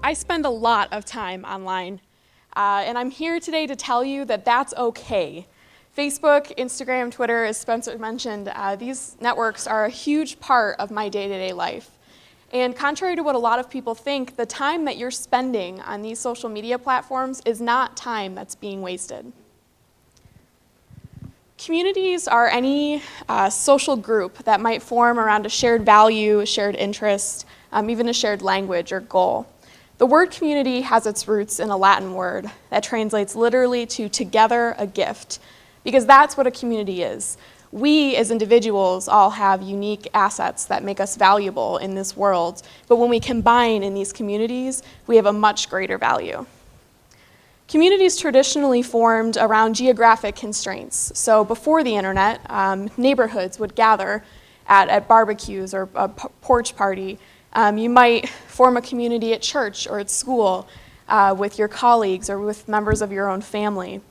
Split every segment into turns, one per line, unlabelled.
I spend a lot of time online, and I'm here today to tell you that that's okay. Facebook, Instagram, Twitter, as Spencer mentioned, these networks are a huge part of my day-to-day life. And contrary to what a lot of people think, the time that you're spending on these social media platforms is not time that's being wasted. Communities are any social group that might form around a shared value, a shared interest, even a shared language or goal. The word community has its roots in a Latin word that translates literally to together a gift, because that's what a community is. We as individuals all have unique assets that make us valuable in this world, but when we combine in these communities, we have a much greater value. Communities traditionally formed around geographic constraints. So before the internet, neighborhoods would gather at barbecues or a porch party. You might form a community at church or at school with your colleagues or with members of your own family.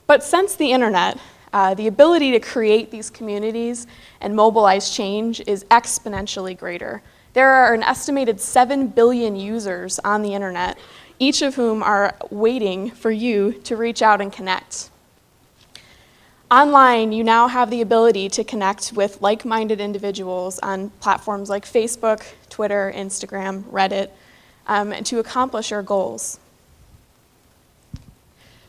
But since the internet, the ability to create these communities and mobilize change is exponentially greater. There are an estimated 7 billion users on the internet, each of whom are waiting for you to reach out and connect. Online, you now have the ability to connect with like-minded individuals on platforms like Facebook, Twitter, Instagram, Reddit, and to accomplish your goals.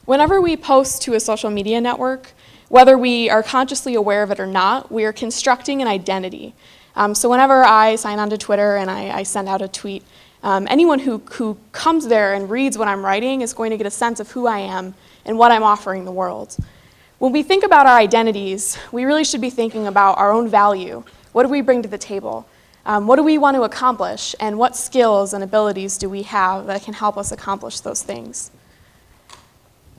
Whenever we post to a social media network, whether we are consciously aware of it or not, we are constructing an identity. So whenever I sign on to Twitter and I send out a tweet, anyone who comes there and reads what I'm writing is going to get a sense of who I am and what I'm offering the world. When we think about our identities, we really should be thinking about our own value. What do we bring to the table? What do we want to accomplish? And what skills and abilities do we have that can help us accomplish those things?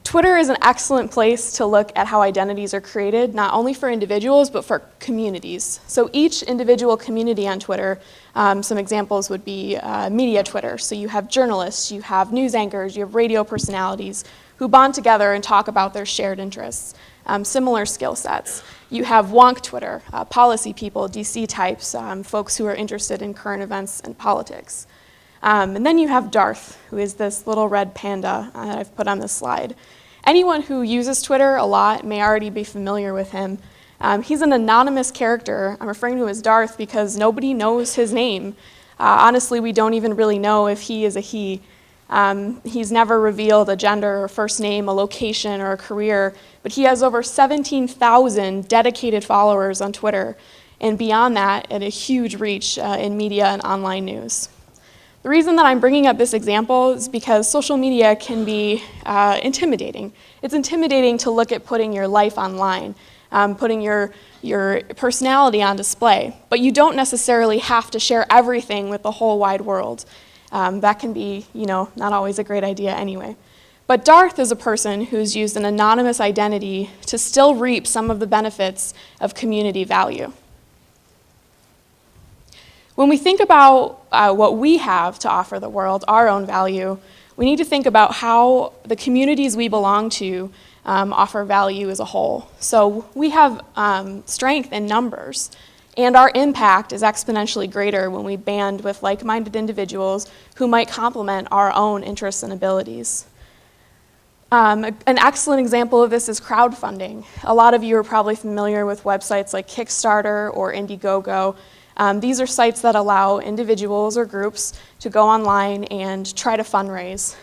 Twitter is an excellent place to look at how identities are created, not only for individuals, but for communities. So each individual community on Twitter, some examples would be media Twitter. So you have journalists, you have news anchors, you have radio personalities who bond together and talk about their shared interests, similar skill sets. You have wonk Twitter, policy people, DC types, folks who are interested in current events and politics. And then you have Darth, who is this little red panda that I've put on this slide. Anyone who uses Twitter a lot may already be familiar with him. He's an anonymous character. I'm referring to him as Darth because nobody knows his name. Honestly, we don't even really know if he is a he. He's never revealed a gender or first name, a location, or a career, but he has over 17,000 dedicated followers on Twitter, and beyond that, at a huge reach in media and online news. The reason that I'm bringing up this example is because social media can be intimidating. It's intimidating to look at putting your life online, putting your personality on display, but you don't necessarily have to share everything with the whole wide world. That can be, not always a great idea anyway. But Darth is a person who's used an anonymous identity to still reap some of the benefits of community value. When we think about what we have to offer the world, our own value, we need to think about how the communities we belong to offer value as a whole. So we have strength in numbers, and our impact is exponentially greater when we band with like-minded individuals who might complement our own interests and abilities. An excellent example of this is crowdfunding. A lot of you are probably familiar with websites like Kickstarter or Indiegogo. These are sites that allow individuals or groups to go online and try to fundraise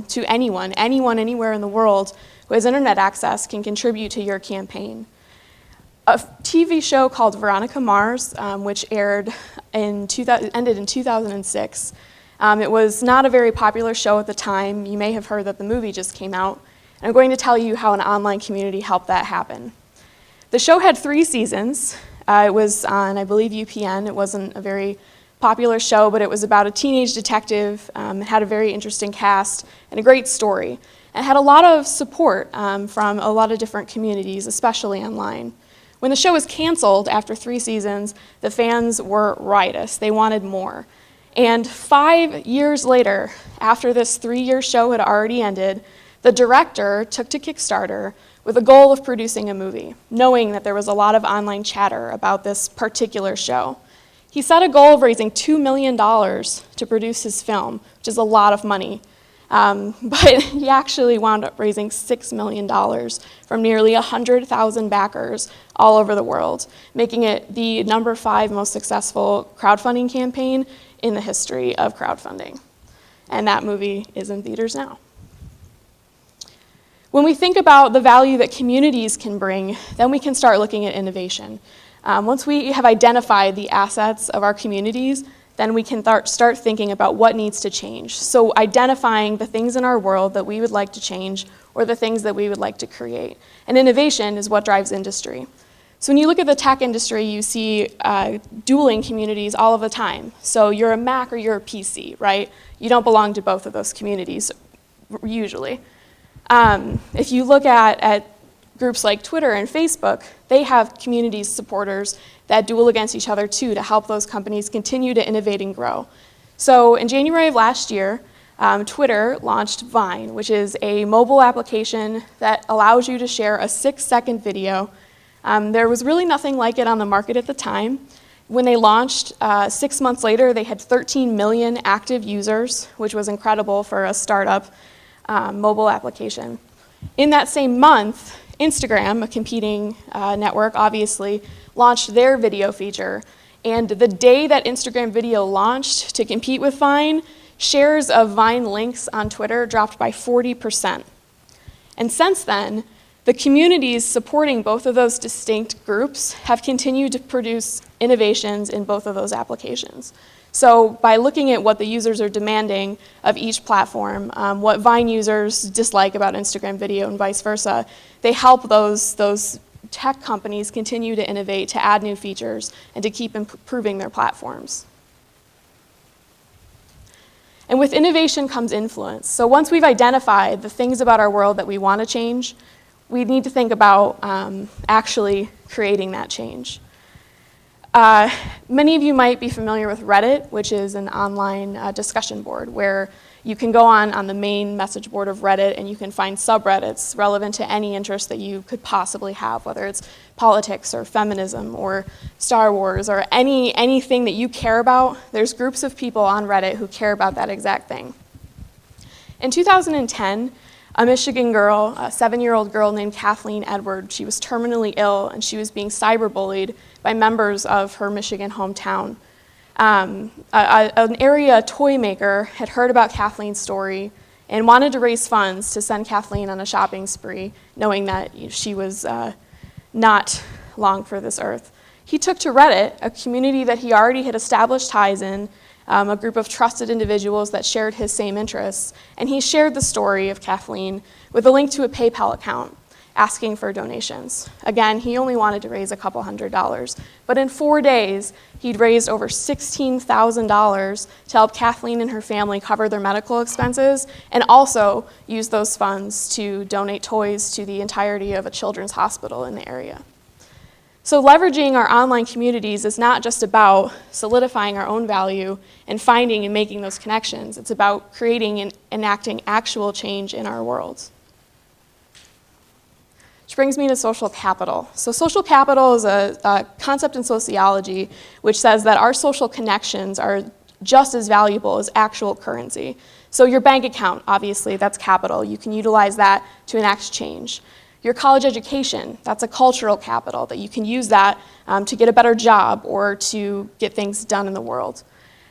to anyone, anywhere in the world who has internet access can contribute to your campaign. A TV show called Veronica Mars, which ended in 2006. It was not a very popular show at the time. You may have heard that the movie just came out. And I'm going to tell you how an online community helped that happen. The show had 3 seasons. It was on, I believe, UPN. It wasn't a very popular show, but it was about a teenage detective. It had a very interesting cast and a great story. It had a lot of support from a lot of different communities, especially online. When the show was canceled after 3 seasons, the fans were riotous. They wanted more. And 5 years later, after this 3-year show had already ended, the director took to Kickstarter with a goal of producing a movie, knowing that there was a lot of online chatter about this particular show. He set a goal of raising $2 million to produce his film, which is a lot of money. But he actually wound up raising $6 million from nearly 100,000 backers all over the world, making it the #5 most successful crowdfunding campaign in the history of crowdfunding. And that movie is in theaters now. When we think about the value that communities can bring, then we can start looking at innovation. Once we have identified the assets of our communities, then we can start thinking about what needs to change. So identifying the things in our world that we would like to change or the things that we would like to create. And innovation is what drives industry. So when you look at the tech industry, you see dueling communities all of the time. So you're a Mac or you're a PC, right? You don't belong to both of those communities, usually. If you look at groups like Twitter and Facebook, they have community supporters that duel against each other too to help those companies continue to innovate and grow. So in January of last year, Twitter launched Vine, which is a mobile application that allows you to share a 6-second video. There was really nothing like it on the market at the time. When they launched, 6 months later, they had 13 million active users, which was incredible for a startup mobile application. In that same month, Instagram, a competing network, obviously, launched their video feature. And the day that Instagram Video launched to compete with Vine, shares of Vine links on Twitter dropped by 40%. And since then, the communities supporting both of those distinct groups have continued to produce innovations in both of those applications. So by looking at what the users are demanding of each platform, what Vine users dislike about Instagram Video and vice versa, they help those tech companies continue to innovate, to add new features, and to keep improving their platforms. And with innovation comes influence. So once we've identified the things about our world that we want to change, we need to think about actually creating that change. Many of you might be familiar with Reddit, which is an online discussion board where you can go on the main message board of Reddit and you can find subreddits relevant to any interest that you could possibly have, whether it's politics or feminism or Star Wars or anything that you care about. There's groups of people on Reddit who care about that exact thing. In 2010, a Michigan girl, a 7-year-old girl named Kathleen Edwards, she was terminally ill and she was being cyberbullied by members of her Michigan hometown. An area toy maker had heard about Kathleen's story and wanted to raise funds to send Kathleen on a shopping spree, knowing that she was not long for this earth. He took to Reddit, a community that he already had established ties in, a group of trusted individuals that shared his same interests, and he shared the story of Kathleen with a link to a PayPal account, asking for donations. Again, he only wanted to raise a couple $100s, but in 4 days, he'd raised over $16,000 to help Kathleen and her family cover their medical expenses, and also use those funds to donate toys to the entirety of a children's hospital in the area. So leveraging our online communities is not just about solidifying our own value and finding and making those connections. It's about creating and enacting actual change in our world. Which brings me to social capital. So social capital is a concept in sociology which says that our social connections are just as valuable as actual currency. So your bank account, obviously, that's capital. You can utilize that to enact change. Your college education, that's a cultural capital, that you can use that to get a better job or to get things done in the world.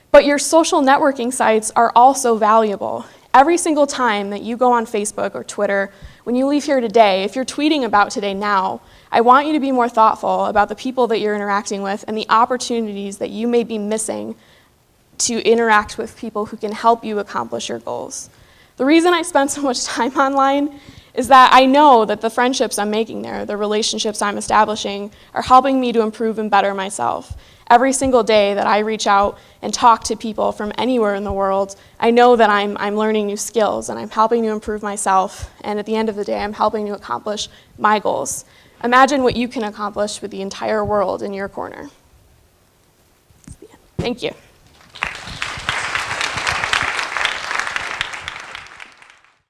But your social networking sites are also valuable. Every single time that you go on Facebook or Twitter, when you leave here today, if you're tweeting about today now, I want you to be more thoughtful about the people that you're interacting with and the opportunities that you may be missing to interact with people who can help you accomplish your goals. The reason I spend so much time online is that I know that the friendships I'm making there, the relationships I'm establishing, are helping me to improve and better myself. Every single day that I reach out and talk to people from anywhere in the world, I know that I'm learning new skills and I'm helping to improve myself, and at the end of the day, I'm helping to accomplish my goals. Imagine what you can accomplish with the entire world in your corner. Thank you.